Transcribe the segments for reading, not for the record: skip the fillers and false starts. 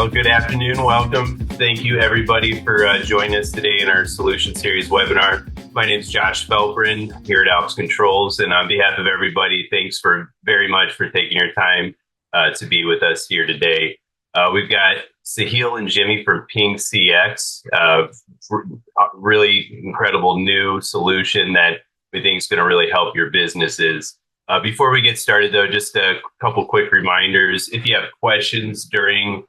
Well, good afternoon. Welcome. Thank you, everybody, for joining us today in our Solution Series webinar. My name is Josh Felperin here at Alps Controls, and on behalf of everybody, thanks very much for taking your time to be with us here today. We've got Saheel and Jimmy from PingCx, really incredible new solution that we think is going to really help your businesses. Before we get started, though, just a couple quick reminders. If you have questions during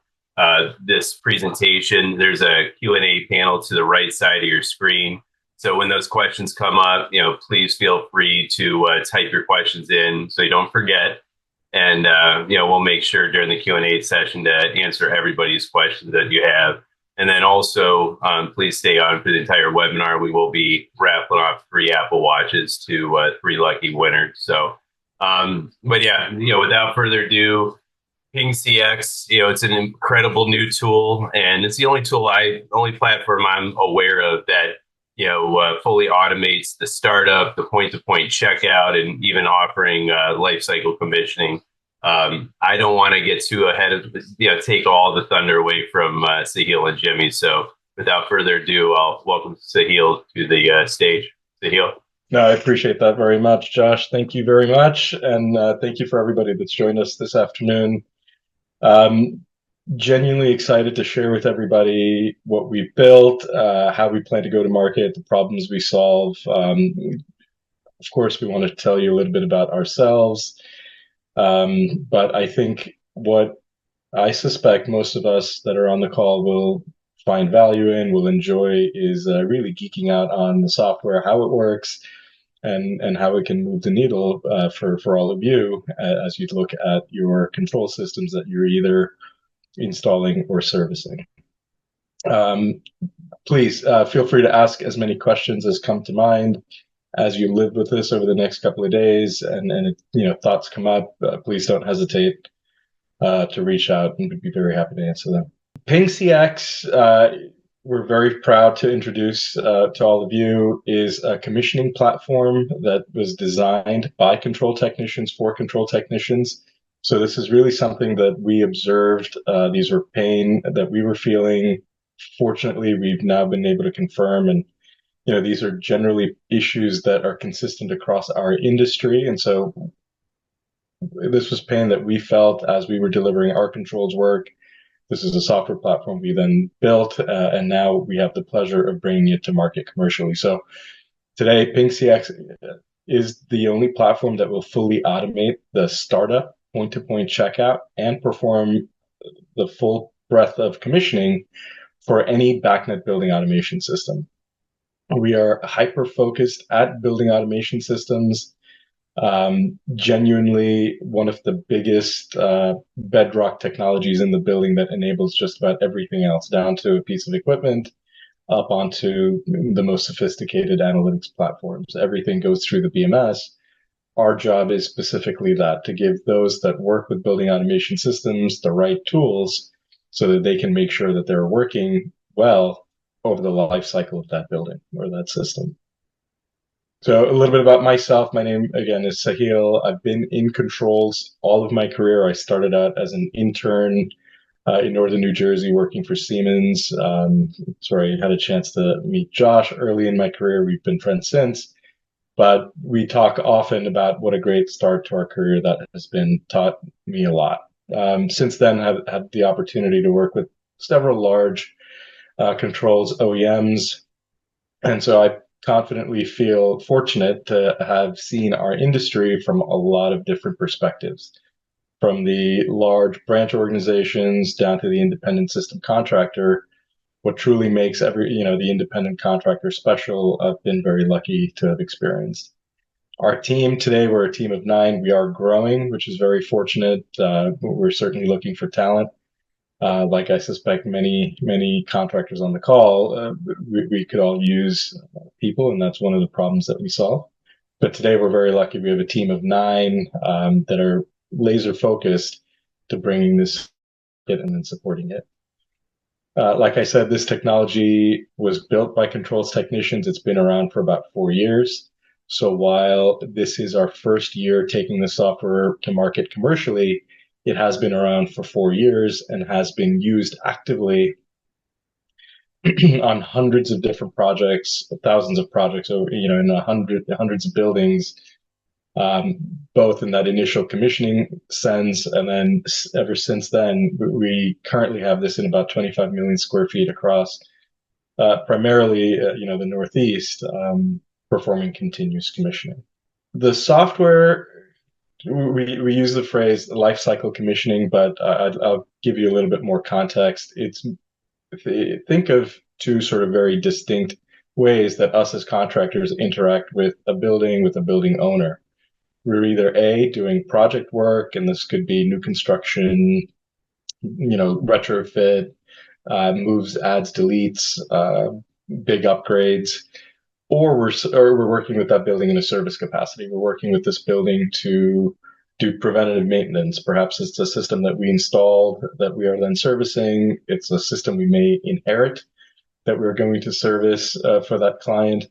this presentation, there's a Q&A panel to the right side of your screen. So when those questions come up, please feel free to type your questions in so you don't forget. And we'll make sure during the Q&A session to answer everybody's questions that you have. And then also, please stay on for the entire webinar. We will be raffling off 3 Apple Watches to 3 lucky winners. So. But yeah, without further ado, PingCx, it's an incredible new tool, and it's the only platform I'm aware of that, fully automates the startup, the point-to-point checkout, and even offering lifecycle commissioning. I don't want to get too ahead of, take all the thunder away from Saheel and Jimmy. So without further ado, I'll welcome Saheel to the stage. Saheel. No, I appreciate that very much, Josh. Thank you very much. And thank you for everybody that's joined us this afternoon. Genuinely excited to share with everybody what we've built, how we plan to go to market, the problems we solve. Of course, we want to tell you a little bit about ourselves. But I think what I suspect most of us that are on the call will find value in, will enjoy, is really geeking out on the software, how it works, and how it can move the needle for all of you as you look at your control systems that you're either installing or servicing. Please feel free to ask as many questions as come to mind as you live with this over the next couple of days, and thoughts come up. Please don't hesitate to reach out, and we'd be very happy to answer them. PingCx, we're very proud to introduce to all of you, is a commissioning platform that was designed by control technicians for control technicians. So this is really something that we observed. These were pain that we were feeling. Fortunately, we've now been able to confirm, and these are generally issues that are consistent across our industry. And so this was pain that we felt as we were delivering our controls work. This is a software platform we then built, and now we have the pleasure of bringing it to market commercially. So today, PingCx is the only platform that will fully automate the startup, point-to-point checkout, and perform the full breadth of commissioning for any BACnet building automation system. We are hyper-focused at building automation systems. Genuinely one of the biggest bedrock technologies in the building that enables just about everything else, down to a piece of equipment, up onto the most sophisticated analytics platforms. Everything goes through the BMS. Our job is specifically that, to give those that work with building automation systems the right tools so that they can make sure that they're working well over the life cycle of that building or that system. So a little bit about myself. My name, again, is Saheel. I've been in controls all of my career. I started out as an intern in northern New Jersey working for Siemens. I had a chance to meet Josh early in my career. We've been friends since. But we talk often about what a great start to our career that has been, taught me a lot. Since then, I've had the opportunity to work with several large controls OEMs. And so I confidently feel fortunate to have seen our industry from a lot of different perspectives, from the large branch organizations down to the independent system contractor. What truly makes the independent contractor special, I've been very lucky to have experienced. Our team today, we're a team of 9. We are growing, which is very fortunate. We're certainly looking for talent. Like I suspect many contractors on the call, we could all use people, and that's one of the problems that we solve. But today we're very lucky. We have a team of 9 that are laser focused to bringing this kit and then supporting it. Like I said, this technology was built by controls technicians. It's been around for about 4 years. So while this is our first year taking the software to market commercially, It has been around for 4 years and has been used actively on hundreds of different projects, thousands of projects, over in hundreds of buildings, um, both in that initial commissioning sense, and then ever since then, we currently have this in about 25 million square feet across, primarily, the Northeast, performing continuous commissioning. The software, we use the phrase life cycle commissioning, but I'll give you a little bit more context. Think of two sort of very distinct ways that us as contractors interact with a building owner. We're either A, doing project work, and this could be new construction, retrofit, moves, adds, deletes, big upgrades, or we're working with that building in a service capacity. We're working with this building to do preventative maintenance. Perhaps it's a system that we installed that we are then servicing. It's a system we may inherit that we're going to service for that client.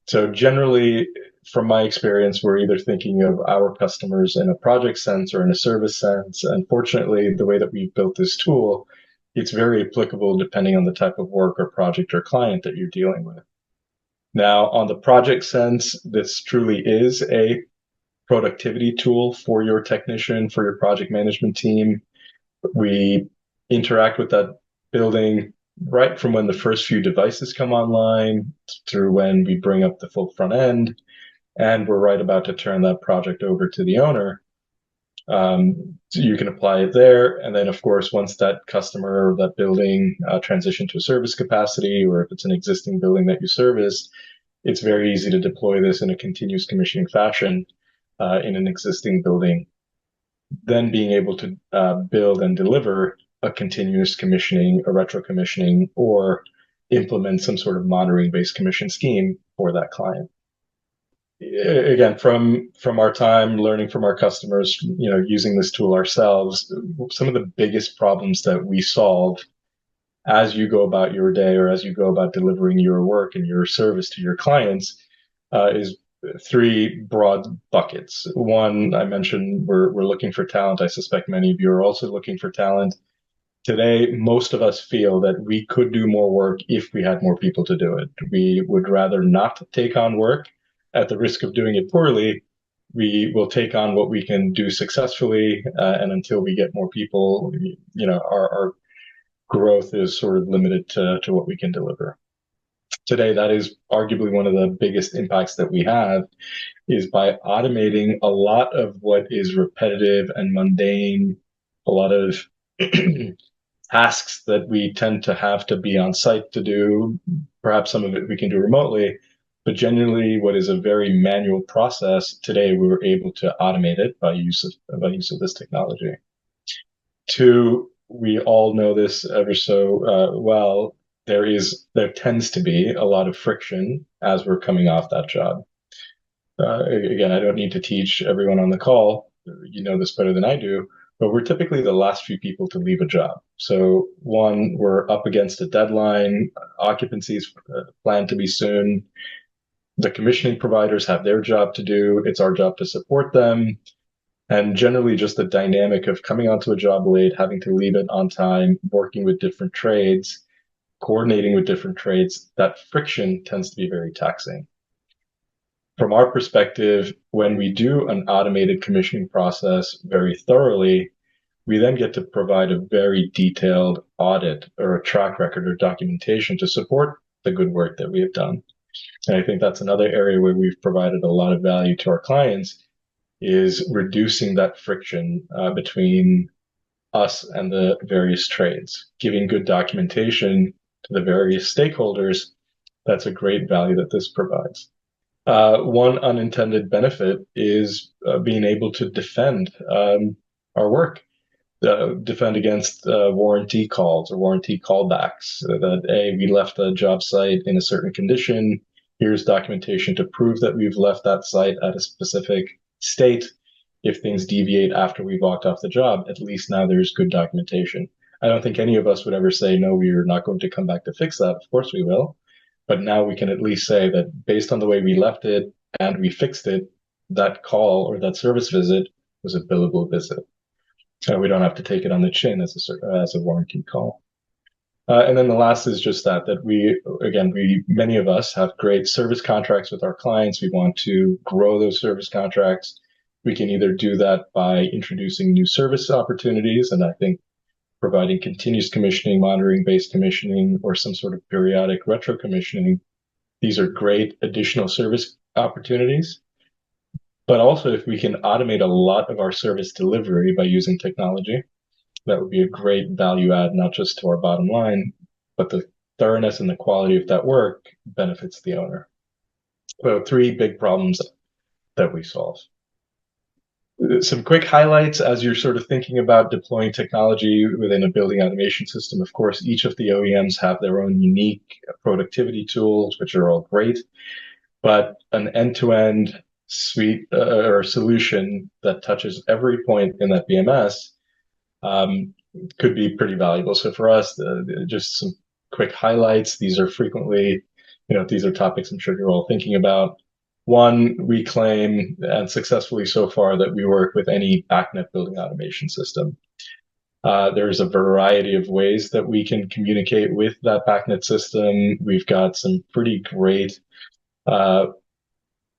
So generally, from my experience, we're either thinking of our customers in a project sense or in a service sense. And fortunately, the way that we've built this tool, it's very applicable depending on the type of work or project or client that you're dealing with. Now, on the project sense, this truly is a productivity tool for your technician, for your project management team. We interact with that building right from when the first few devices come online through when we bring up the full front end, and we're right about to turn that project over to the owner. So you can apply it there. And then, of course, once that customer or that building transition to a service capacity, or if it's an existing building that you service, it's very easy to deploy this in a continuous commissioning fashion in an existing building. Then being able to build and deliver a continuous commissioning, a retro commissioning, or implement some sort of monitoring-based commission scheme for that client. Again, from our time learning from our customers, using this tool ourselves, some of the biggest problems that we solve as you go about your day or as you go about delivering your work and your service to your clients is three broad buckets. One, I mentioned we're looking for talent. I suspect many of you are also looking for talent. Today, most of us feel that we could do more work if we had more people to do it. We would rather not take on work at the risk of doing it poorly. We will take on what we can do successfully, and until we get more people, our growth is sort of limited to what we can deliver. Today, that is arguably one of the biggest impacts that we have, is by automating a lot of what is repetitive and mundane, a lot of tasks that we tend to have to be on site to do. Perhaps some of it we can do remotely, but generally what is a very manual process, today we were able to automate it by use of this technology. Two, we all know this ever so well, there tends to be a lot of friction as we're coming off that job. Again, I don't need to teach everyone on the call, you know this better than I do, but we're typically the last few people to leave a job. So one, we're up against a deadline, occupancies planned to be soon. The commissioning providers have their job to do. It's our job to support them. And generally just the dynamic of coming onto a job late, having to leave it on time, working with different trades, coordinating with different trades, that friction tends to be very taxing. From our perspective, when we do an automated commissioning process very thoroughly, we then get to provide a very detailed audit or a track record or documentation to support the good work that we have done. And I think that's another area where we've provided a lot of value to our clients, is reducing that friction between us and the various trades, giving good documentation to the various stakeholders. That's a great value that this provides. One unintended benefit is being able to defend our work, defend against warranty calls or warranty callbacks. That, A, we left a job site in a certain condition. Here's documentation to prove that we've left that site at a specific state. If things deviate after we've walked off the job, at least now there's good documentation. I don't think any of us would ever say, no, we're not going to come back to fix that. Of course we will. But now we can at least say that based on the way we left it and we fixed it, that call or that service visit was a billable visit. We don't have to take it on the chin as a warranty call. And then the last is just that many of us have great service contracts with our clients. We want to grow those service contracts. We can either do that by introducing new service opportunities, and I think providing continuous commissioning, monitoring based commissioning, or some sort of periodic retro commissioning. These are great additional service opportunities. But also, if we can automate a lot of our service delivery by using technology, that would be a great value add, not just to our bottom line, but the thoroughness and the quality of that work benefits the owner. So, three big problems that we solve. Some quick highlights as you're sort of thinking about deploying technology within a building automation system. Of course, each of the OEMs have their own unique productivity tools, which are all great, but an end-to-end suite or solution that touches every point in that BMS could be pretty valuable. So for us, just some quick highlights. These are frequently, these are topics I'm sure you're all thinking about. One, we claim, and successfully so far, that we work with any BACnet building automation system. There's a variety of ways that we can communicate with that BACnet system. We've got some pretty great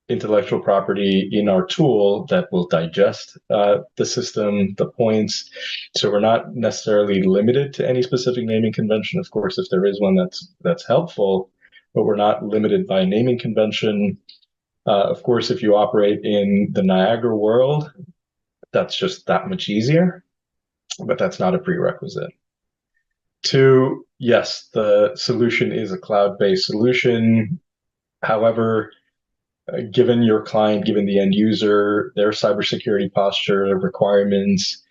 intellectual property in our tool that will digest the system, the points. So we're not necessarily limited to any specific naming convention. Of course, if there is one that's helpful, but we're not limited by naming convention. Of course, if you operate in the Niagara world, that's just that much easier, but that's not a prerequisite. Two, yes, the solution is a cloud-based solution. However, given your client, given the end user, their cybersecurity posture, requirements,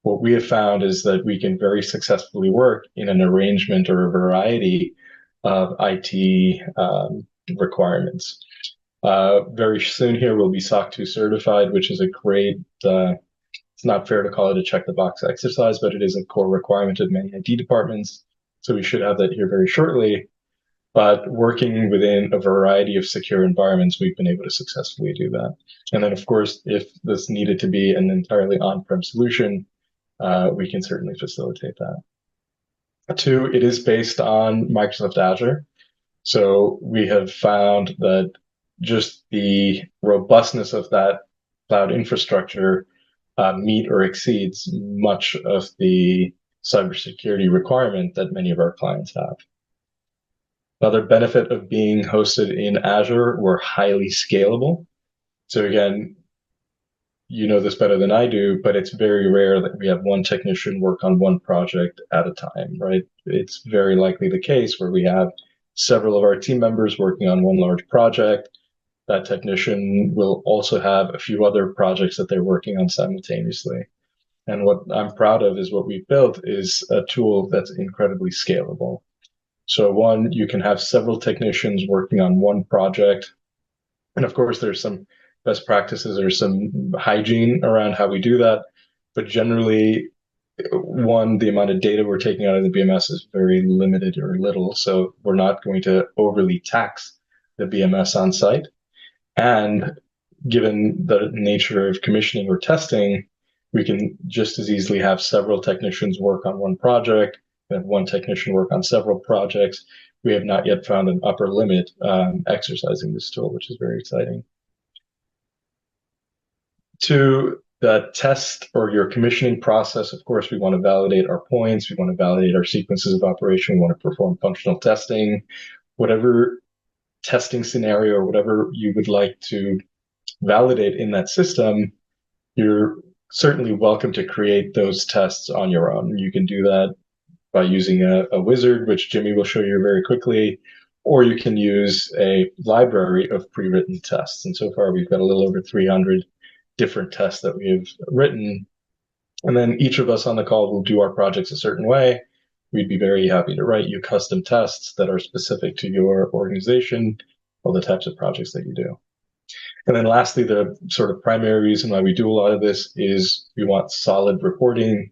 what we have found is that we can very successfully work in an arrangement or a variety of IT requirements. Very soon here, we'll be SOC 2 certified, which is a great, it's not fair to call it a check the box exercise, but it is a core requirement of many IT departments. So we should have that here very shortly. But working within a variety of secure environments, we've been able to successfully do that. And then, of course, if this needed to be an entirely on-prem solution, we can certainly facilitate that. Two, it is based on Microsoft Azure. So we have found that just the robustness of that cloud infrastructure meet or exceeds much of the cybersecurity requirement that many of our clients have. Another benefit of being hosted in Azure, we're highly scalable. So again, you know this better than I do, but it's very rare that we have one technician work on one project at a time, right? It's very likely the case where we have several of our team members working on one large project. That technician will also have a few other projects that they're working on simultaneously. And what I'm proud of is what we've built is a tool that's incredibly scalable. So one, you can have several technicians working on one project. And of course, there's some best practices or some hygiene around how we do that. But generally, one, the amount of data we're taking out of the BMS is very limited or little. So we're not going to overly tax the BMS on site. And given the nature of commissioning or testing, we can just as easily have several technicians work on one project, have one technician work on several projects. We have not yet found an upper limit exercising this tool, which is very exciting. To the test or your commissioning process, of course, we want to validate our points. We want to validate our sequences of operation. We want to perform functional testing. Whatever testing scenario or whatever you would like to validate in that system, you're certainly welcome to create those tests on your own. You can do that by using a wizard, which Jimmy will show you very quickly, or you can use a library of pre-written tests. And so far, we've got a little over 300 different tests that we have written. And then each of us on the call will do our projects a certain way. We'd be very happy to write you custom tests that are specific to your organization or the types of projects that you do. And then lastly, the sort of primary reason why we do a lot of this is we want solid reporting.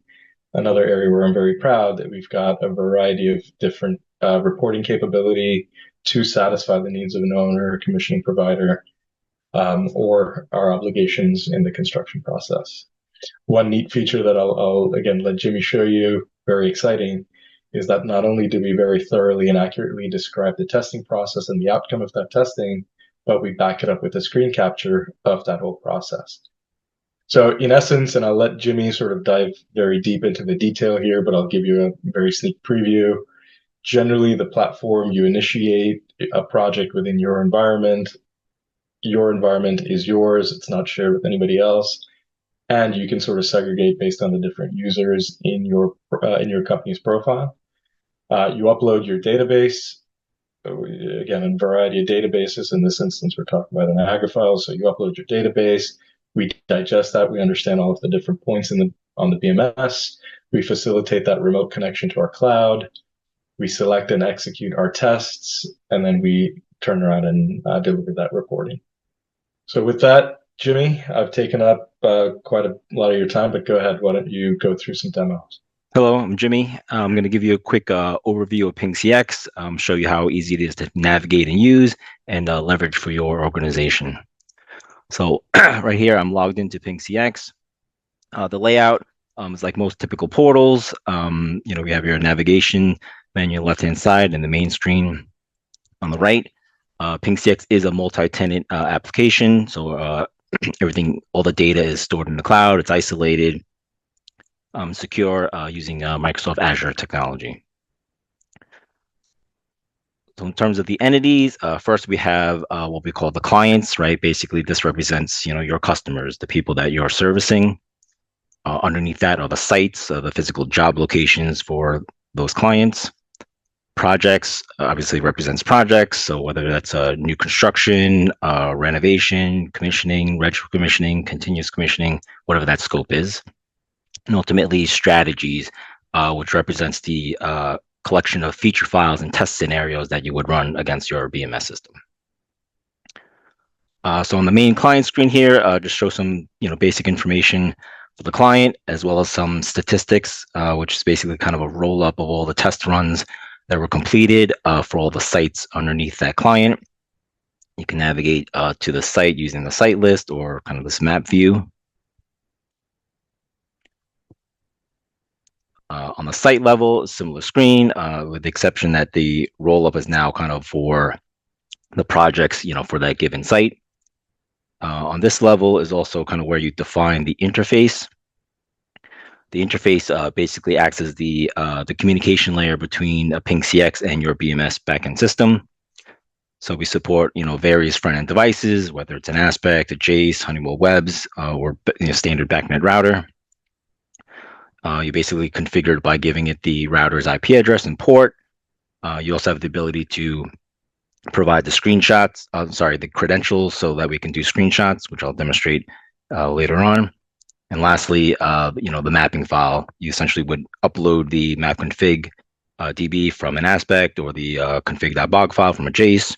Another area where I'm very proud that we've got a variety of different reporting capability to satisfy the needs of an owner, a commissioning provider, or our obligations in the construction process. One neat feature that I'll again let Jimmy show you, very exciting, is that not only do we very thoroughly and accurately describe the testing process and the outcome of that testing, but we back it up with a screen capture of that whole process. So in essence, and I'll let Jimmy sort of dive very deep into the detail here, but I'll give you a very sneak preview. Generally, the platform, you initiate a project within your environment. Your environment is yours. It's not shared with anybody else. And you can sort of segregate based on the different users in your company's profile. You upload your database, again, a variety of databases. In this instance, we're talking about an Agra file. So you upload your database. We digest that. We understand all of the different points on the BMS. We facilitate that remote connection to our cloud. We select and execute our tests, and then we turn around and deliver that reporting. So with that, Jimmy, I've taken up quite a lot of your time, but go ahead. Why don't you go through some demos? Hello, I'm Jimmy. I'm going to give you a quick overview of PingCx, show you how easy it is to navigate and use and leverage for your organization. So right here, I'm logged into PingCx. The layout is like most typical portals. We have your navigation menu left-hand side and the main screen on the right. PingCx is a multi-tenant application, so everything, all the data is stored in the cloud. It's isolated, secure using Microsoft Azure technology. So in terms of the entities, first we have what we call the clients, right? Basically, this represents your customers, the people that you're servicing. Underneath that are the sites, the physical job locations for those clients. Projects obviously represents projects, so whether that's a new construction, renovation, commissioning, retro commissioning, continuous commissioning, whatever that scope is. And ultimately strategies, which represents the collection of feature files and test scenarios that you would run against your BMS system. So on the main client screen here, just show some basic information for the client, as well as some statistics, which is basically kind of a roll up of all the test runs that were completed for all the sites underneath that client. You can navigate to the site using the site list or kind of this map view. On the site level, similar screen, with the exception that the roll-up is now kind of for the projects, for that given site. On this level is also kind of where you define the interface. The interface basically acts as the communication layer between PingCx and your BMS backend system. So we support various front-end devices, whether it's an Aspect, a Jace, Honeywell Webs, or standard BACnet router. You basically configure it by giving it the router's IP address and port. You also have the ability to provide the screenshots, the credentials, so that we can do screenshots, which I'll demonstrate later on. And lastly, the mapping file. You essentially would upload the map config DB from an Aspect or the config.bog file from a Jace.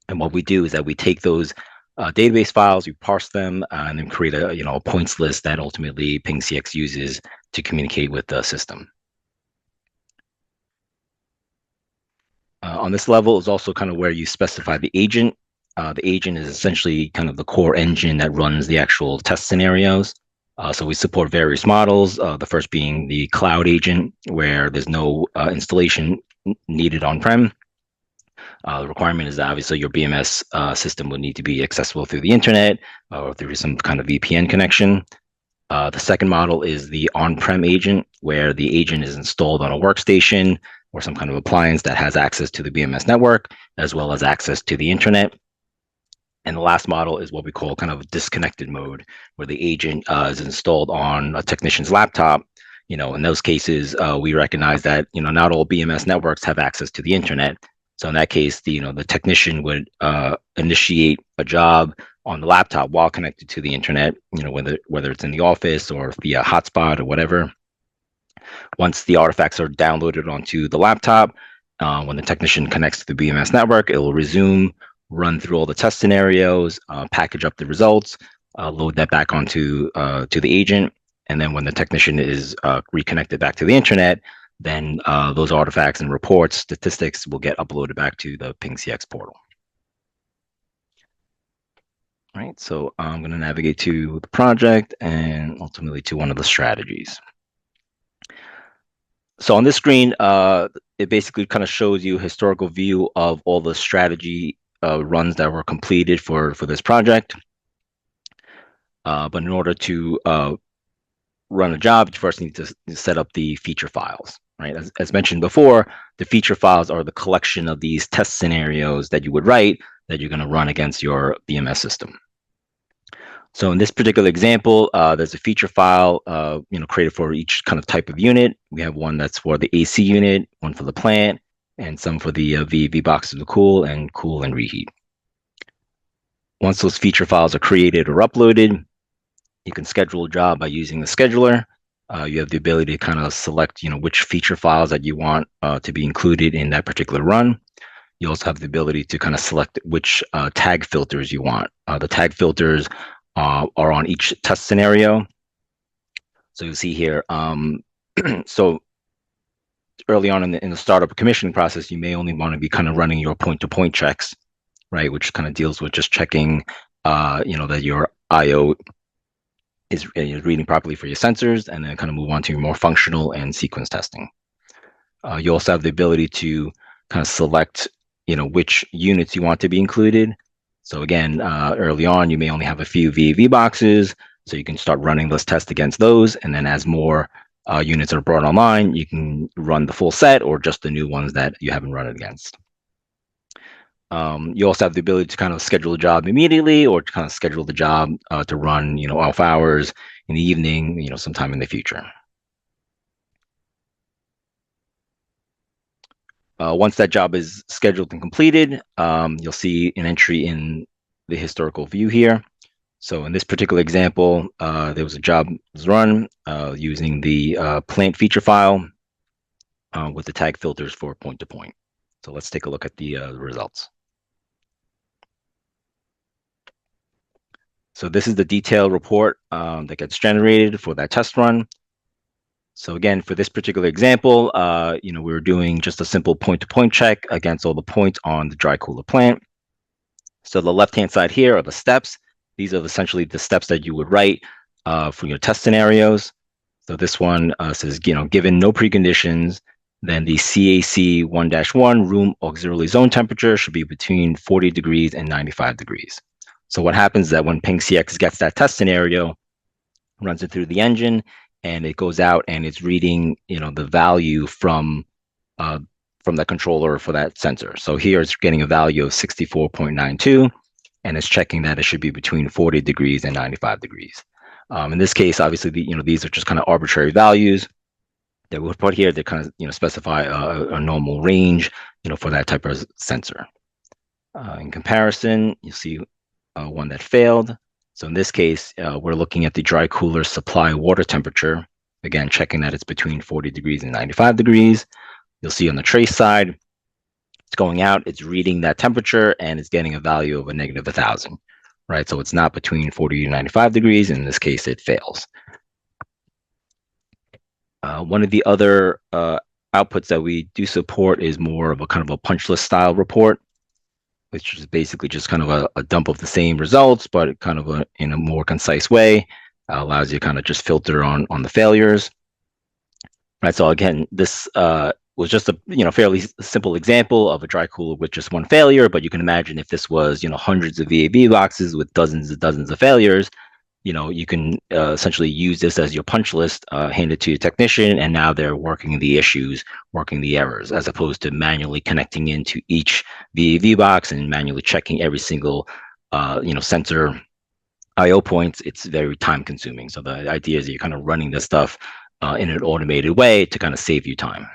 And what we do is that we take those database files, we parse them, and then create a points list that ultimately PingCx uses to communicate with the system. On this level is also kind of where you specify the agent. The agent is essentially kind of the core engine that runs the actual test scenarios. So we support various models, the first being the cloud agent, where there's no installation needed on-prem. The requirement is that obviously your BMS system would need to be accessible through the internet or through some kind of VPN connection. The second model is the on-prem agent, where the agent is installed on a workstation or some kind of appliance that has access to the BMS network, as well as access to the internet. And the last model is what we call kind of disconnected mode, where the agent is installed on a technician's laptop. In those cases, we recognize that not all BMS networks have access to the internet. So in that case, the technician would initiate a job on the laptop while connected to the internet, whether it's in the office or via hotspot or whatever. Once the artifacts are downloaded onto the laptop, when the technician connects to the BMS network, it will resume, run through all the test scenarios, package up the results, load that back onto to the agent, and then when the technician is reconnected back to the internet, then those artifacts and reports, statistics will get uploaded back to the PingCx portal. Right, so I'm going to navigate to the project and ultimately to one of the strategies. So on this screen, it basically kind of shows you a historical view of all the strategy runs that were completed for this project. But in order to run a job, you first need to set up the feature files, right? As mentioned before, the feature files are the collection of these test scenarios that you would write that you're going to run against your BMS system. So in this particular example, there's a feature file, created for each kind of type of unit. We have one that's for the AC unit, one for the plant, and some for the VAV boxes to cool and reheat. Once those feature files are created or uploaded, you can schedule a job by using the scheduler. You have the ability to kind of select, which feature files that you want to be included in that particular run. You also have the ability to kind of select which tag filters you want. The tag filters are on each test scenario. So you'll see here, so early on in the startup commissioning process, you may only want to be kind of running your point-to-point checks, right? Which kind of deals with just checking, that your IO is reading properly for your sensors, and then kind of move on to your more functional and sequence testing. You also have the ability to kind of select, which units you want to be included. So again, early on, you may only have a few VAV boxes, so you can start running those tests against those. And then as more units are brought online, you can run the full set or just the new ones that you haven't run it against. You also have the ability to kind of schedule a job immediately, or to kind of schedule the job to run, off hours in the evening, sometime in the future. Once that job is scheduled and completed, you'll see an entry in the historical view here. So in this particular example, there was a job was run using the plant feature file with the tag filters for point-to-point. So let's take a look at the results. So this is the detailed report that gets generated for that test run. So again, for this particular example, we're doing just a simple point-to-point check against all the points on the dry cooler plant. So the left-hand side here are the steps. These are essentially the steps that you would write for your test scenarios. So this one says, given no preconditions, then the CAC 1-1 room auxiliary zone temperature should be between 40 degrees and 95 degrees. So what happens is that when PingCx gets that test scenario, runs it through the engine, and it goes out and it's reading, the value from the controller for that sensor. So here it's getting a value of 64.92, and it's checking that it should be between 40 degrees and 95 degrees. In this case, obviously, these are just kind of arbitrary values that we'll put here that kind of, specify a normal range, for that type of sensor. In comparison, you see one that failed. So in this case, we're looking at the dry cooler supply water temperature, again, checking that it's between 40 degrees and 95 degrees. You'll see on the trace side, it's going out, it's reading that temperature, and it's getting a value of a negative 1,000, right? So it's not between 40 to 95 degrees. In this case, it fails. One of the other outputs that we do support is more of a kind of a punch list style report, which is basically just kind of a dump of the same results, but kind of in a more concise way. Allows you to kind of just filter on the failures. Right. So again, this was just a fairly simple example of a dry cooler with just one failure. But you can imagine if this was hundreds of VAV boxes with dozens and dozens of failures, you can essentially use this as your punch list, hand it to your technician, and now they're working the issues, working the errors, as opposed to manually connecting into each VAV box and manually checking every single sensor IO points. It's very time consuming. So the idea is that you're kind of running this stuff in an automated way to kind of save you time.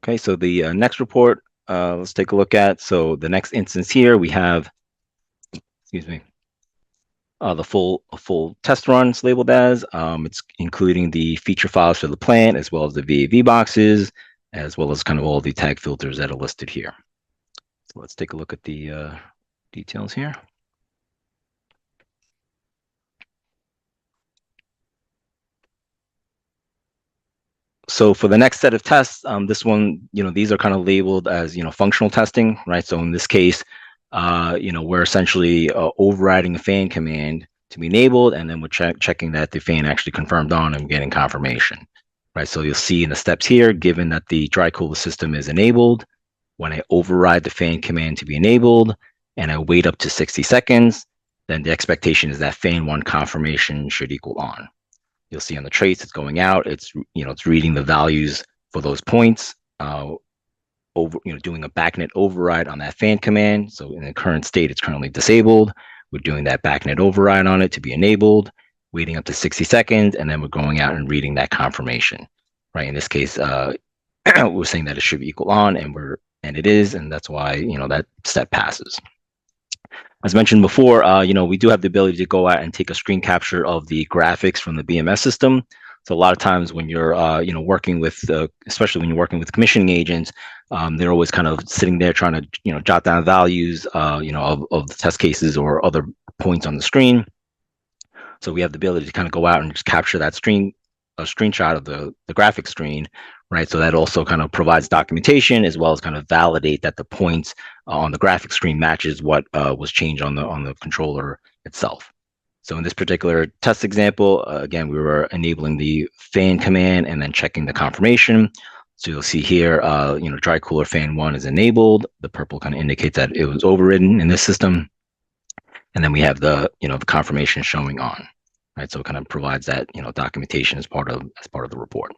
Okay, so the next report, let's take a look at. So the next instance here, we have, excuse me, the full test runs labeled as. It's including the feature files for the plant, as well as the VAV boxes, as well as kind of all the tag filters that are listed here. So let's take a look at the details here. So for the next set of tests, this one, these are kind of labeled as, functional testing, right? So in this case, we're essentially overriding a fan command to be enabled, and then we're checking that the fan actually confirmed on and getting confirmation, right? So you'll see in the steps here, given that the dry cooler system is enabled, when I override the fan command to be enabled and I wait up to 60 seconds, then the expectation is that fan 1 confirmation should equal on. You'll see on the trace it's going out. It's reading the values for those points. Doing a BACnet override on that fan command. So in the current state, it's currently disabled. We're doing that BACnet override on it to be enabled, waiting up to 60 seconds, and then we're going out and reading that confirmation. Right. In this case, we're saying that it should be equal on, and it is, and that's why that step passes. As mentioned before, we do have the ability to go out and take a screen capture of the graphics from the BMS system. So a lot of times when you're, working with, especially when you're working with commissioning agents, they're always kind of sitting there trying to, jot down values, of the test cases or other points on the screen. So we have the ability to kind of go out and just capture that screenshot of the graphic screen, right? So that also kind of provides documentation as well as kind of validate that the points on the graphic screen matches what was changed on the controller itself. So in this particular test example, again, we were enabling the fan command and then checking the confirmation. So you'll see here, dry cooler fan 1 is enabled. The purple kind of indicates that it was overridden in this system. And then we have the confirmation showing on, right? So it kind of provides that, documentation as part of the report.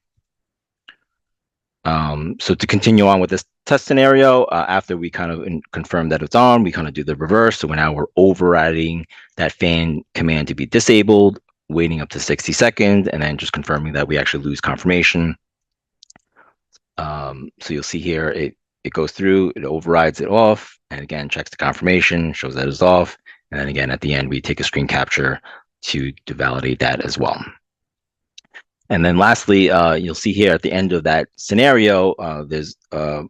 So to continue on with this test scenario, after we kind of confirm that it's on, we kind of do the reverse. So now we're overriding that fan command to be disabled, waiting up to 60 seconds, and then just confirming that we actually lose confirmation. So you'll see here, it goes through, it overrides it off, and again, checks the confirmation, shows that it's off. And then again, at the end, we take a screen capture to validate that as well. And then lastly, you'll see here at the end of that scenario, there's a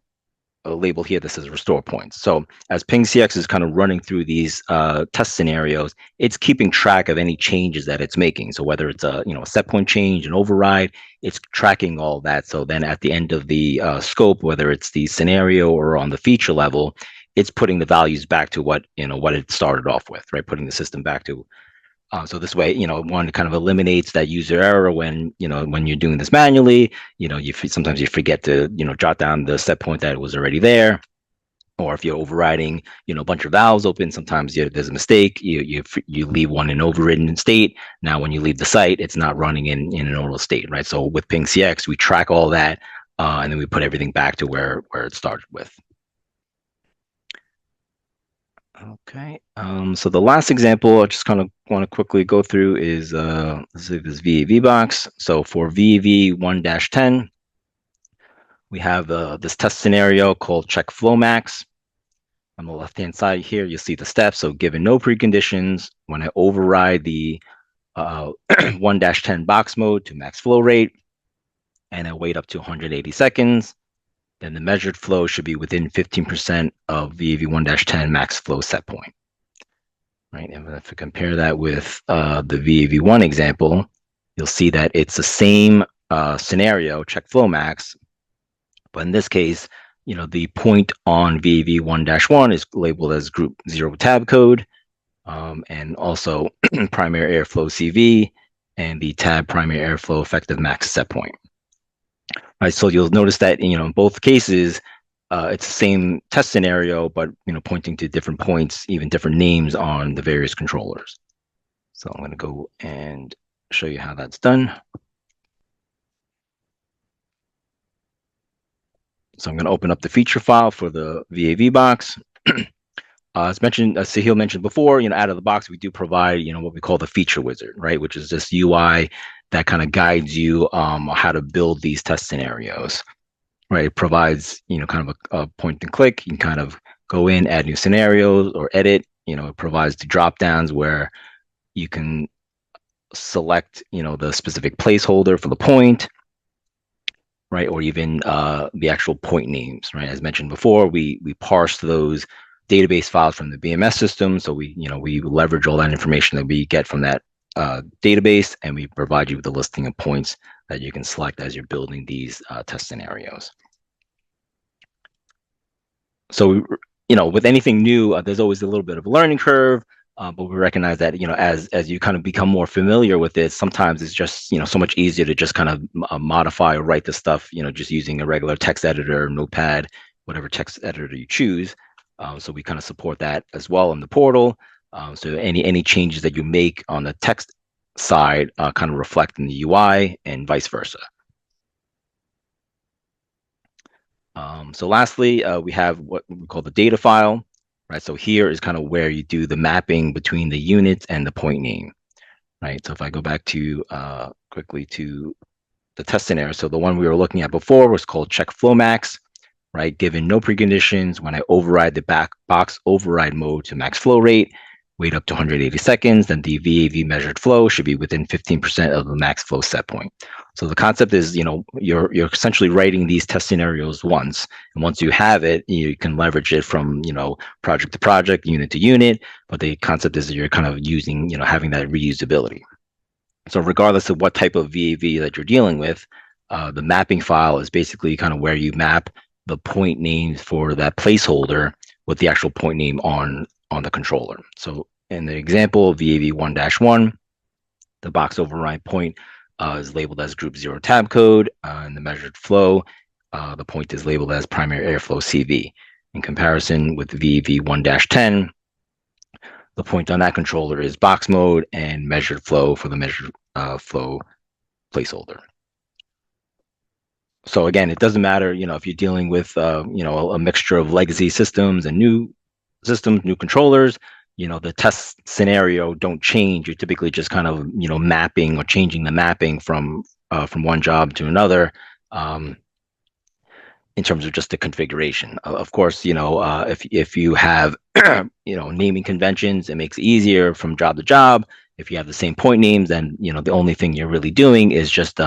label here that says restore points. So as PingCx is kind of running through these test scenarios, it's keeping track of any changes that it's making. So whether it's a set point change, an override, it's tracking all that. So then at the end of the scope, whether it's the scenario or on the feature level, it's putting the values back to what it started off with, right? Putting the system back to. So this way, one kind of eliminates that user error when you're doing this manually. Sometimes you forget to jot down the set point that was already there, or if you're overriding a bunch of valves open, sometimes there's a mistake. You leave one in overridden state. Now when you leave the site, it's not running in a normal state, right? So with PingCx, we track all that, and then we put everything back to where it started with. Okay, so the last example I just kind of want to quickly go through is this VAV box. So for VAV 1-10, we have this test scenario called check flow max. On the left-hand side here, you'll see the steps. So given no preconditions, when I override the 1-10 box mode to max flow rate, and I wait up to 180 seconds, then the measured flow should be within 15% of VAV 1-10 max flow set point. Right, and if we compare that with the VAV1 example, you'll see that it's the same scenario, check flow max, but in this case, the point on VAV 1-1 is labeled as group 0 tab code, and also primary airflow CV and the tab primary airflow effective max set point. Right, so you'll notice that in both cases, it's the same test scenario, but pointing to different points, even different names on the various controllers. So I'm going to go and show you how that's done. So I'm going to open up the feature file for the VAV box. As mentioned, as Saheel mentioned before, out of the box, we do provide, what we call the feature wizard, right? Which is this UI that kind of guides you how to build these test scenarios, right? It provides, kind of a point and click. You can kind of go in, add new scenarios or edit. It provides the drop downs where you can select, the specific placeholder for the point, right? Or even the actual point names, right? As mentioned before, we parse those database files from the BMS system. So we leverage all that information that we get from that database, and we provide you with a listing of points that you can select as you're building these test scenarios. So, with anything new, there's always a little bit of a learning curve, but we recognize that, as you kind of become more familiar with it, sometimes it's just, so much easier to just kind of modify or write the stuff, just using a regular text editor, Notepad, whatever text editor you choose. So we kind of support that as well in the portal. So any changes that you make on the text side kind of reflect in the UI and vice versa. So lastly, we have what we call the data file, right? So here is kind of where you do the mapping between the units and the point name, right? So if I go back to quickly to the test scenario, so the one we were looking at before was called check flow max, right? Given no preconditions, when I override the box override mode to max flow rate, wait up to 180 seconds, then the VAV measured flow should be within 15% of the max flow set point. So the concept is, you're essentially writing these test scenarios once, and once you have it, you can leverage it from, project to project, unit to unit. But the concept is that you're kind of using, having that reusability. So regardless of what type of VAV that you're dealing with, the mapping file is basically kind of where you map the point names for that placeholder with the actual point name on the controller. So in the example of VAV 1-1, the box override point is labeled as group 0 tab code, and the measured flow, the point is labeled as primary airflow CV. In comparison with VAV 1-10, the point on that controller is box mode and measured flow for the measured flow placeholder. So again, it doesn't matter, if you're dealing with, a mixture of legacy systems and new systems, new controllers, the test scenario don't change. You're typically just kind of, mapping or changing the mapping from one job to another. In terms of just the configuration. Of course, if you have, naming conventions, it makes it easier from job to job. If you have the same point names, then, the only thing you're really doing is just,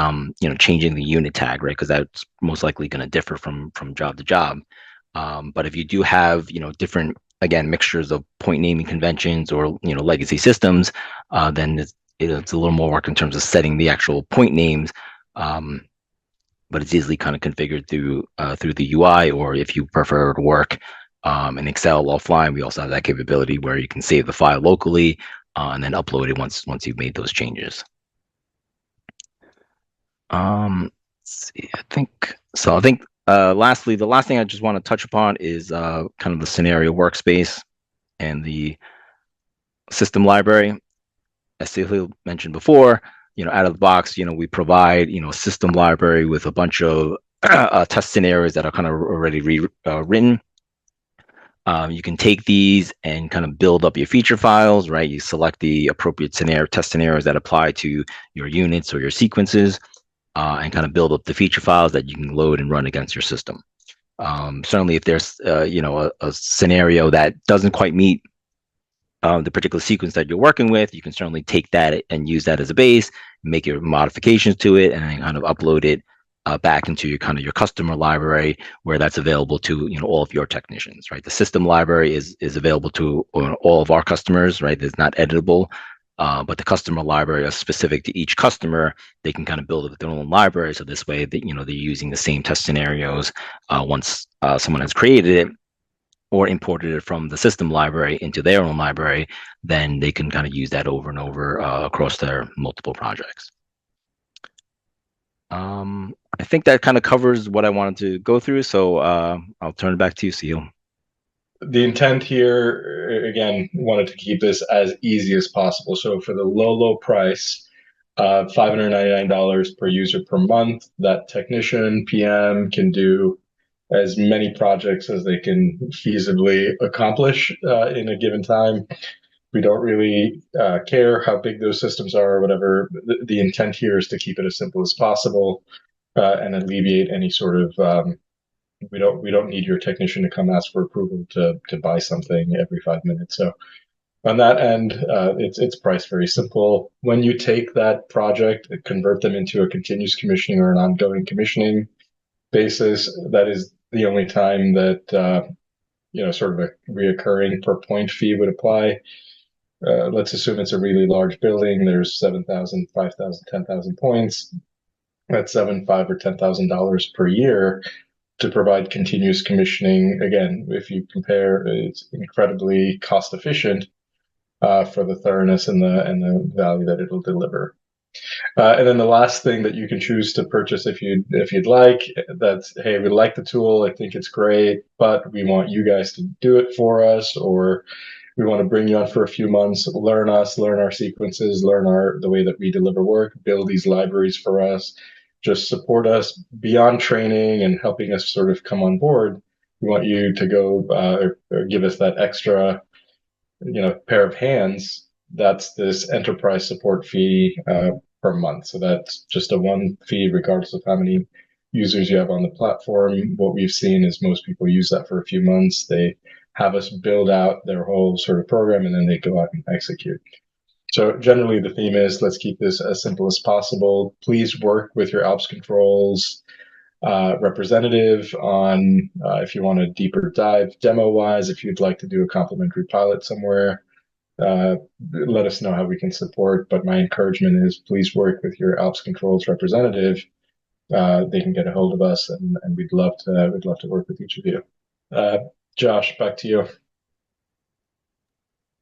changing the unit tag, right? Because that's most likely going to differ from job to job. But if you do have, different, again, mixtures of point naming conventions or, legacy systems, then it's a little more work in terms of setting the actual point names. But it's easily kind of configured through the UI, or if you prefer to work in Excel offline, we also have that capability where you can save the file locally and then upload it once you've made those changes. Let's see, I think lastly, the last thing I just want to touch upon is kind of the scenario workspace and the system library. As Saheel mentioned before, out of the box, we provide, a system library with a bunch of test scenarios that are kind of already written. You can take these and kind of build up your feature files, right? You select the appropriate test scenarios that apply to your units or your sequences, and kind of build up the feature files that you can load and run against your system. Certainly, if there's, a scenario that doesn't quite meet the particular sequence that you're working with, you can certainly take that and use that as a base, make your modifications to it, and then kind of upload it back into your customer library, where that's available to all of your technicians, right? The system library is available to all of our customers, right? It's not editable, but the customer library is specific to each customer. They can kind of build their own library, so this way they're using the same test scenarios once someone has created it or imported it from the system library into their own library, then they can kind of use that over and over across their multiple projects. I think that kind of covers what I wanted to go through. So I'll turn it back to you, Saheel. The intent here, again, wanted to keep this as easy as possible. So for the low price, $599 per user per month, that technician, PM can do as many projects as they can feasibly accomplish in a given time. We don't really care how big those systems are or whatever. The intent here is to keep it as simple as possible and alleviate any sort of we don't need your technician to come ask for approval to buy something every 5 minutes. So on that end, it's priced very simple. When you take that project, convert them into a continuous commissioning or an ongoing commissioning basis, that is the only time that sort of a reoccurring per point fee would apply. let's assume it's a really large building. There's 7,000, 5,000, 10,000 points. That's $7,000, $5,000, or $10,000 per year to provide continuous commissioning. Again, if you compare, it's incredibly cost efficient for the thoroughness and the value that it'll deliver. And then the last thing that you can choose to purchase if you'd like, that's, hey, we like the tool, I think it's great, but we want you guys to do it for us, or we want to bring you on for a few months, learn us, learn our sequences, learn the way that we deliver work, build these libraries for us, just support us beyond training and helping us sort of come on board. We want you to go or give us that extra, pair of hands. That's this enterprise support fee per month. So that's just a one fee, regardless of how many users you have on the platform. What we've seen is most people use that for a few months. They have us build out their whole sort of program, and then they go out and execute. So generally the theme is, let's keep this as simple as possible. Please work with your Alps controls representative on if you want a deeper dive demo-wise, if you'd like to do a complimentary pilot somewhere, let us know how we can support. But my encouragement is, please work with your Alps controls representative. They can get a hold of us, and we'd love to work with each of you. Josh, back to you.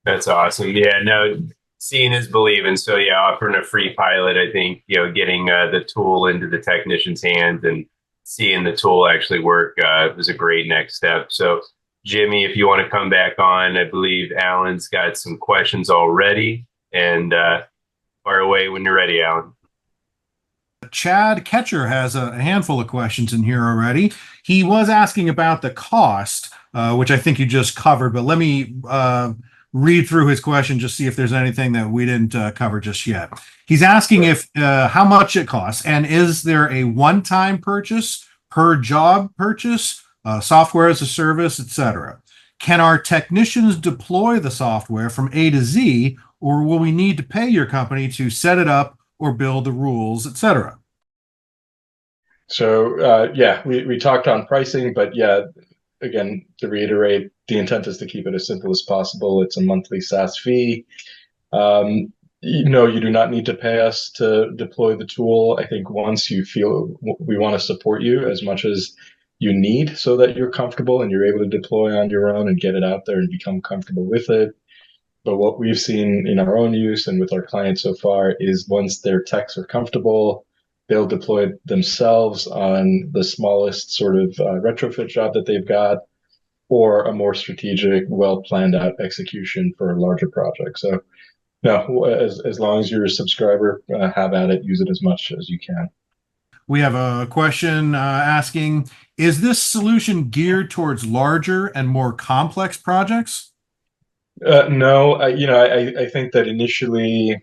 That's awesome. Yeah, no, seeing is believing. So yeah, offering a free pilot, I think, getting the tool into the technician's hands and seeing the tool actually work was a great next step. So Jimmy, if you want to come back on, I believe Alan's got some questions already, and fire away when you're ready, Alan. Chad Ketcher has a handful of questions in here already. He was asking about the cost, which I think you just covered, but let me read through his question, just see if there's anything that we didn't cover just yet. He's asking if how much it costs, and is there a one-time purchase, per job purchase, software as a service, etc. Can our technicians deploy the software from A to Z, or will we need to pay your company to set it up or build the rules, etc.? So yeah, we talked on pricing, but yeah, again, to reiterate, the intent is to keep it as simple as possible. It's a monthly SaaS fee. No, you do not need to pay us to deploy the tool. I think once you feel we want to support you as much as you need, so that you're comfortable and you're able to deploy on your own and get it out there and become comfortable with it. But what we've seen in our own use and with our clients so far is, once their techs are comfortable, they'll deploy it themselves on the smallest sort of retrofit job that they've got, or a more strategic, well planned out execution for a larger project. So no, as long as you're a subscriber, have at it, use it as much as you can. We have a question asking, is this solution geared towards larger and more complex projects? No, I think that initially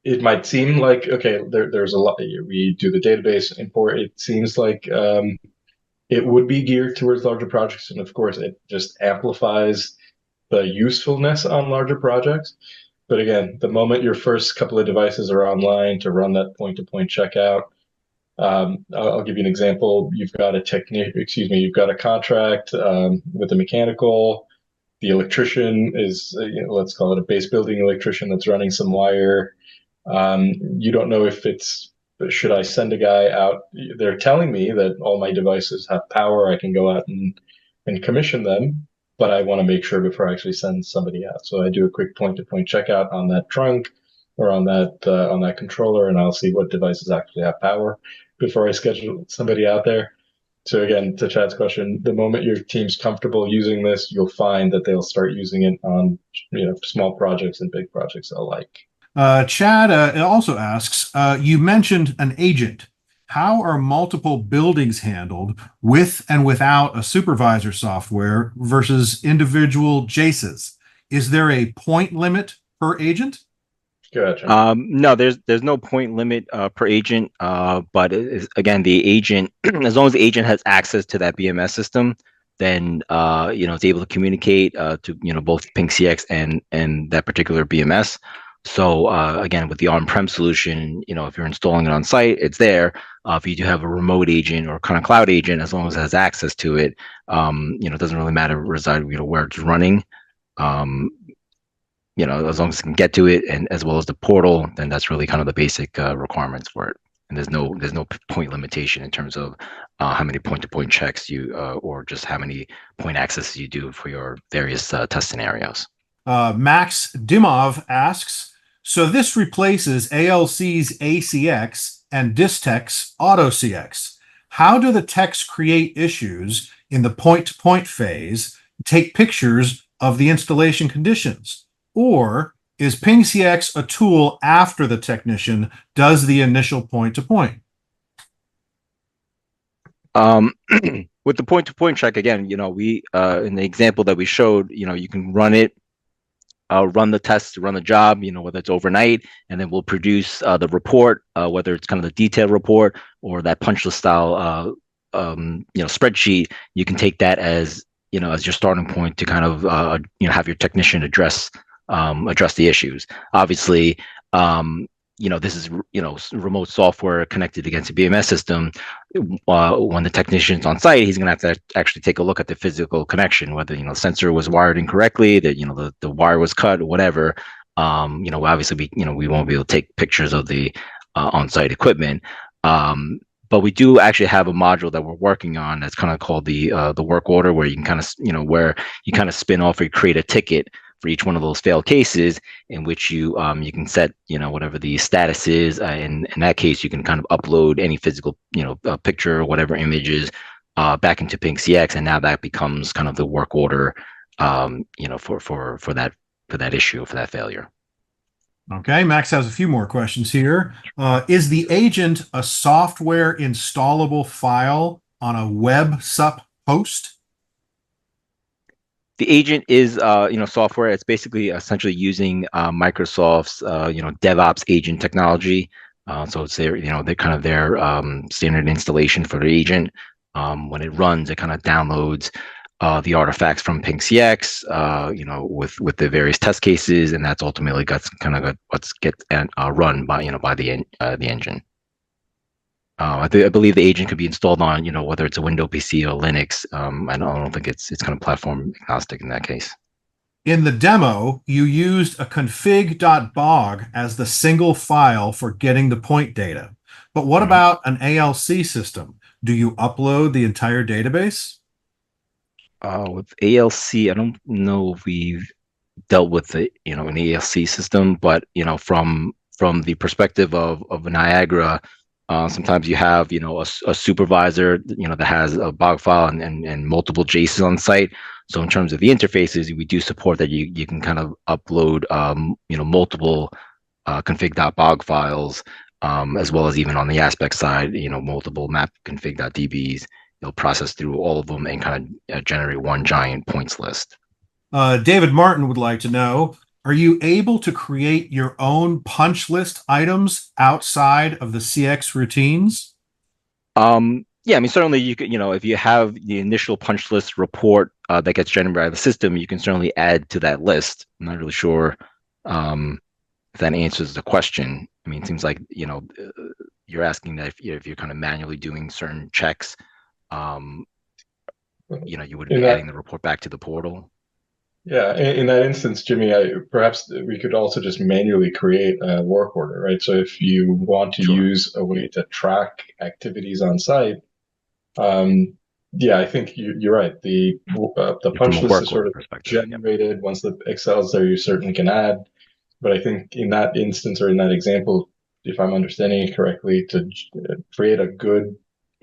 it might seem like, okay, there's a lot. We do the database import. It seems like it would be geared towards larger projects, and of course, it just amplifies the usefulness on larger projects. But again, the moment your first couple of devices are online to run that point-to-point checkout, I'll give you an example. You've got a contract with a mechanical. The electrician is, let's call it a base building electrician that's running some wire. You don't know if should I send a guy out? They're telling me that all my devices have power. I can go out and commission them, but I want to make sure before I actually send somebody out. So I do a quick point-to-point checkout on that trunk or on that controller, and I'll see what devices actually have power before I schedule somebody out there. So again, to Chad's question, the moment your team's comfortable using this, you'll find that they'll start using it on small projects and big projects alike. Chad also asks, you mentioned an agent. How are multiple buildings handled with and without a supervisor software versus individual JASes? Is there a point limit per agent? Gotcha. No, there's no point limit per agent, but again, the agent, as long as the agent has access to that BMS system, then it's able to communicate to both PingCx and that particular BMS. So again, with the on-prem solution, if you're installing it on site, it's there. If you do have a remote agent or kind of cloud agent, as long as it has access to it, it doesn't really matter where it's running. as long as it can get to it, and as well as the portal, then that's really kind of the basic requirements for it. And there's no point limitation in terms of how many point-to-point checks you or just how many point accesses you do for your various test scenarios. Max Dimov asks, so this replaces ALC's ACX and Distech's AutoCX. How do the techs create issues in the point-to-point phase, take pictures of the installation conditions? Or is PingCx a tool after the technician does the initial point-to-point? With the point-to-point check, again, we in the example that we showed, you can run it, run the test, run the job, whether it's overnight, and then we'll produce the report, whether it's kind of the detailed report or that punch list style, spreadsheet. You can take that as as your starting point to kind of have your technician address the issues. Obviously, this is remote software connected against a BMS system. When the technician's on site, he's going to have to actually take a look at the physical connection, whether the sensor was wired incorrectly, that the wire was cut, or whatever. Obviously we won't be able to take pictures of the on-site equipment. But we do actually have a module that we're working on that's kind of called the work order, where you can kind of where you kind of spin off or create a ticket for each one of those failed cases, in which you can set whatever the status is. In that case, you can kind of upload any physical picture or whatever images back into PingCx, and now that becomes kind of the work order for that issue, for that failure. Okay, Max has a few more questions here. Is the agent a software installable file on a web sup host? The agent is, software. It's basically essentially using Microsoft's, DevOps agent technology. So it's their, they're kind of their standard installation for the agent. When it runs, it kind of downloads the artifacts from PingCx, with the various test cases, and that's ultimately what's run by the engine. I believe the agent could be installed on, whether it's a Windows PC or Linux. I don't think it's kind of platform agnostic in that case. In the demo, you used a config.bog as the single file for getting the point data. But what about an ALC system? Do you upload the entire database? With ALC, I don't know if we've dealt with an ALC system, but from the perspective of Niagara, sometimes you have a supervisor that has a bog file and multiple JSONs on site. So in terms of the interfaces, we do support that you can kind of upload multiple config.bog files, as well as even on the aspect side, multiple map config.dbs. You'll process through all of them and kind of generate one giant points list. David Martin would like to know, are you able to create your own punch list items outside of the CX routines? Yeah, I mean, certainly you could, if you have the initial punch list report that gets generated by the system, you can certainly add to that list. I'm not really sure if that answers the question. I mean, it seems like, you're asking that if you're kind of manually doing certain checks, you would be adding the report back to the portal. Yeah, in that instance, Jimmy, perhaps we could also just manually create a work order, right? So if you want to use a way to track activities on site, I think you're right. The punch list is sort of generated. Once the Excel's there, you certainly can add. But I think in that instance, or in that example, if I'm understanding it correctly, to create a good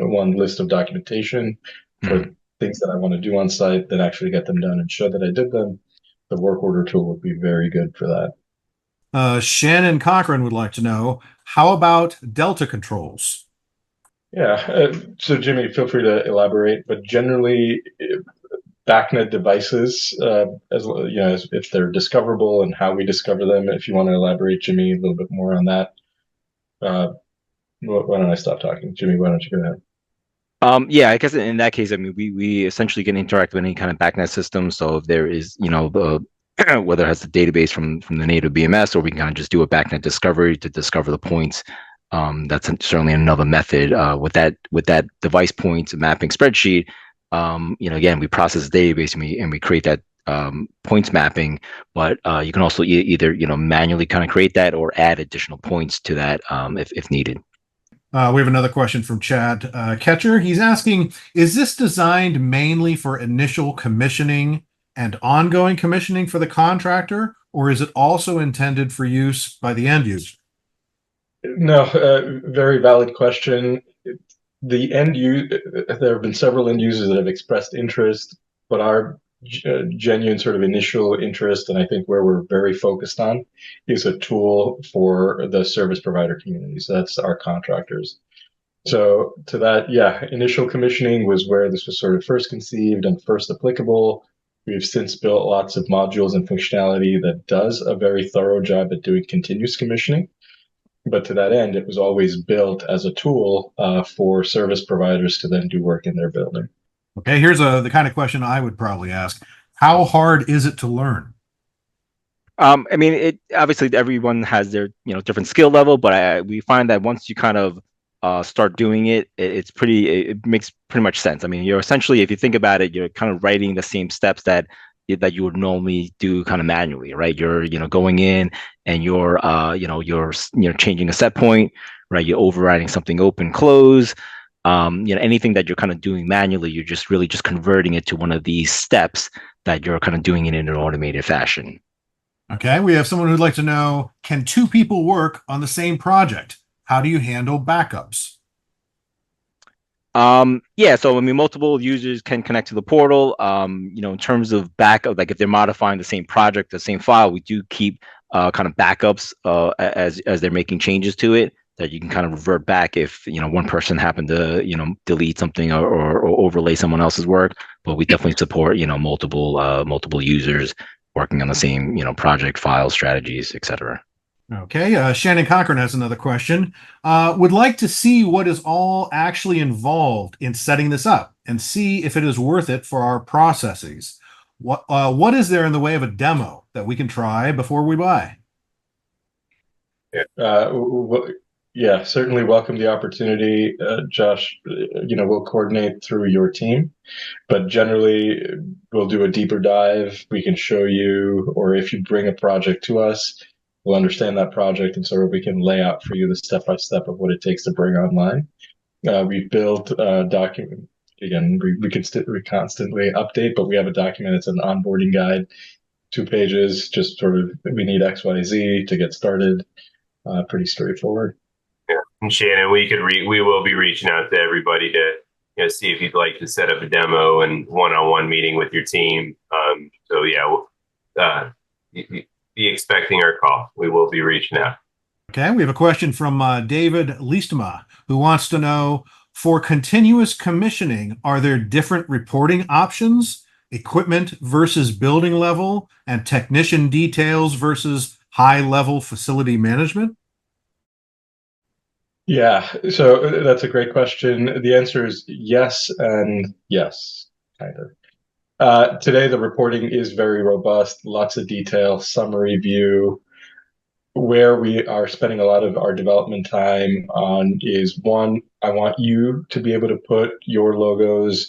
one list of documentation for things that I want to do on site, then actually get them done and show that I did them, the work order tool would be very good for that. Shannon Cochran would like to know, how about Delta controls? Yeah, so Jimmy, feel free to elaborate, but generally BACnet devices, if they're discoverable and how we discover them, if you want to elaborate, Jimmy, a little bit more on that. Why don't I stop talking? Jimmy, why don't you go ahead? I guess in that case, I mean, we essentially can interact with any kind of BACnet system. So if there is, the whether it has the database from the native BMS, or we can kind of just do a BACnet discovery to discover the points. That's certainly another method. With that device points mapping spreadsheet, again, we process the database and we create that points mapping, but you can also either manually kind of create that or add additional points to that if needed. We have another question from Chad Ketcher. He's asking, is this designed mainly for initial commissioning and ongoing commissioning for the contractor, or is it also intended for use by the end user? No, very valid question. The end there have been several end users that have expressed interest, but our genuine sort of initial interest, and I think where we're very focused on, is a tool for the service provider community. So that's our contractors. So to that, yeah, initial commissioning was where this was sort of first conceived and first applicable. We've since built lots of modules and functionality that does a very thorough job at doing continuous commissioning. But to that end, it was always built as a tool for service providers to then do work in their building. Okay, here's the kind of question I would probably ask. How hard is it to learn? I mean, it obviously everyone has their different skill level, but we find that once you kind of start doing it, it makes pretty much sense. I mean, you're essentially, if you think about it, you're kind of writing the same steps that you would normally do kind of manually, right? You're going in and you're changing a set point, right? You're overriding something open close. Anything that you're kind of doing manually, you're just really just converting it to one of these steps that you're kind of doing it in an automated fashion. Okay, we have someone who'd like to know, can two people work on the same project? How do you handle backups? Yeah, so I mean, multiple users can connect to the portal. In terms of backup, like if they're modifying the same project, the same file, we do keep kind of backups as they're making changes to it, that you can kind of revert back if one person happened to delete something or overlay someone else's work. But we definitely support multiple users working on the same project, files, strategies, etc. Okay, Shannon Cochran has another question. Would like to see what is all actually involved in setting this up and see if it is worth it for our processes. What is there in the way of a demo that we can try before we buy? Yeah, certainly welcome the opportunity, Josh. We'll coordinate through your team, but generally we'll do a deeper dive. We can show you, or if you bring a project to us, we'll understand that project and sort of we can lay out for you the step-by-step of what it takes to bring online. We've built a document. Again, we constantly update, but we have a document. It's an onboarding guide, 2 pages, just sort of, we need X, Y, Z to get started. Pretty straightforward. Yeah. And Shannon, we will be reaching out to everybody to see if you'd like to set up a demo and one-on-one meeting with your team. So yeah, be expecting our call. We will be reaching out. Okay, we have a question from David Liestema, who wants to know, for continuous commissioning, are there different reporting options, equipment versus building level, and technician details versus high-level facility management? Yeah, so that's a great question. The answer is yes and yes, kind of. Today, the reporting is very robust, lots of detail, summary view. Where we are spending a lot of our development time on is, one, I want you to be able to put your logos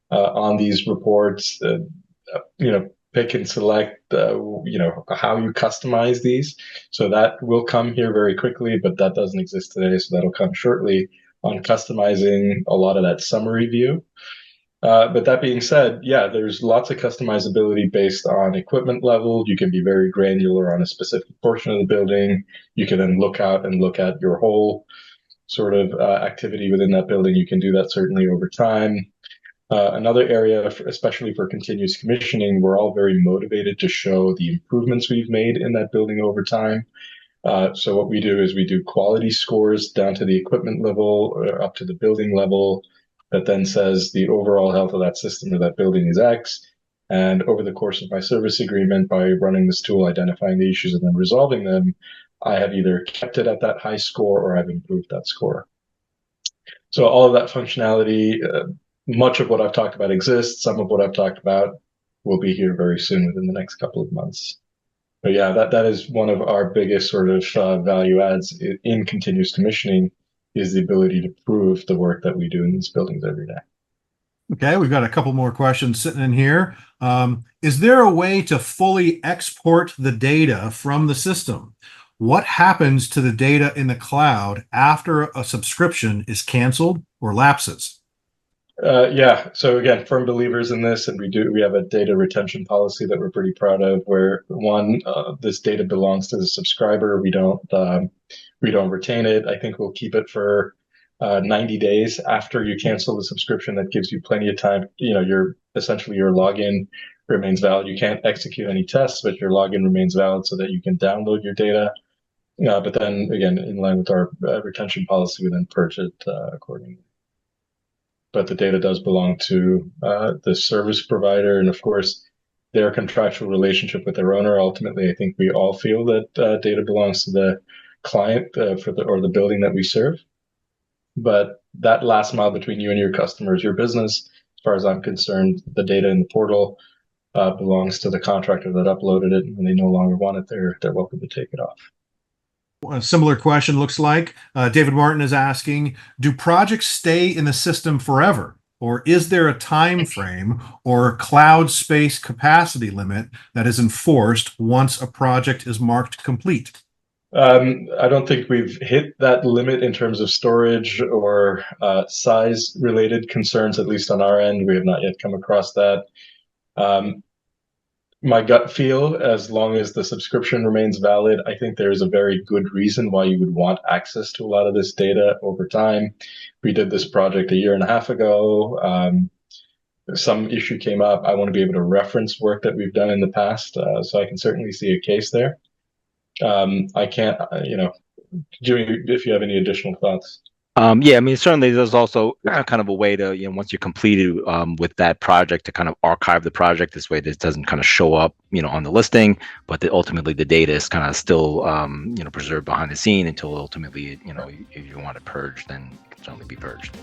on these reports, pick and select, how you customize these. So that will come here very quickly, but that doesn't exist today. So that'll come shortly on customizing a lot of that summary view. But that being said, yeah, there's lots of customizability based on equipment level. You can be very granular on a specific portion of the building. You can then look out and look at your whole sort of activity within that building. You can do that certainly over time. Another area, especially for continuous commissioning, we're all very motivated to show the improvements we've made in that building over time. So what we do is we do quality scores down to the equipment level, up to the building level, that then says the overall health of that system or that building is X. And over the course of my service agreement, by running this tool, identifying the issues and then resolving them, I have either kept it at that high score or I've improved that score. So all of that functionality, much of what I've talked about exists. Some of what I've talked about will be here very soon within the next couple of months. But yeah, that is one of our biggest sort of value adds in continuous commissioning, is the ability to prove the work that we do in these buildings every day. Okay, we've got a couple more questions sitting in here. Is there a way to fully export the data from the system? What happens to the data in the cloud after a subscription is canceled or lapses? Yeah. So again, firm believers in this, and we have a data retention policy that we're pretty proud of, where one, this data belongs to the subscriber. We don't retain it. I think we'll keep it for 90 days after you cancel the subscription. That gives you plenty of time. Your login remains valid. You can't execute any tests, but your login remains valid so that you can download your data. But then again, in line with our retention policy, we then purge it accordingly. But the data does belong to the service provider, and of course, their contractual relationship with their owner. Ultimately, I think we all feel that data belongs to the client or the building that we serve. But that last mile between you and your customers, your business, as far as I'm concerned, the data in the portal belongs to the contractor that uploaded it. And when they no longer want it, they're welcome to take it off. A similar question looks like David Martin is asking, do projects stay in the system forever? Or is there a time frame or cloud space capacity limit that is enforced once a project is marked complete? I don't think we've hit that limit in terms of storage or size related concerns, at least on our end. We have not yet come across that. My gut feel, as long as the subscription remains valid, I think there's a very good reason why you would want access to a lot of this data over time. We did this project a year and a half ago. Some issue came up. I want to be able to reference work that we've done in the past, so I can certainly see a case there. I can't, Jimmy, if you have any additional thoughts. Yeah, I mean, certainly there's also kind of a way to, once you're completed with that project, to kind of archive the project. This way, this doesn't kind of show up, on the listing, but ultimately the data is kind of still, preserved behind the scene until ultimately, if you want it purged, then it can certainly be purged.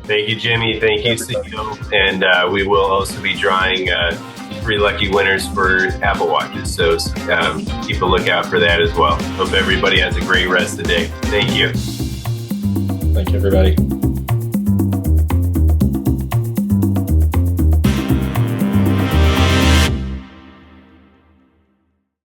Thank you, Jimmy. Thank you, Saheel. And we will also be drawing 3 lucky winners for Apple Watches. So keep a lookout for that as well. Hope everybody has a great rest of the day. Thank you. Thank you, everybody.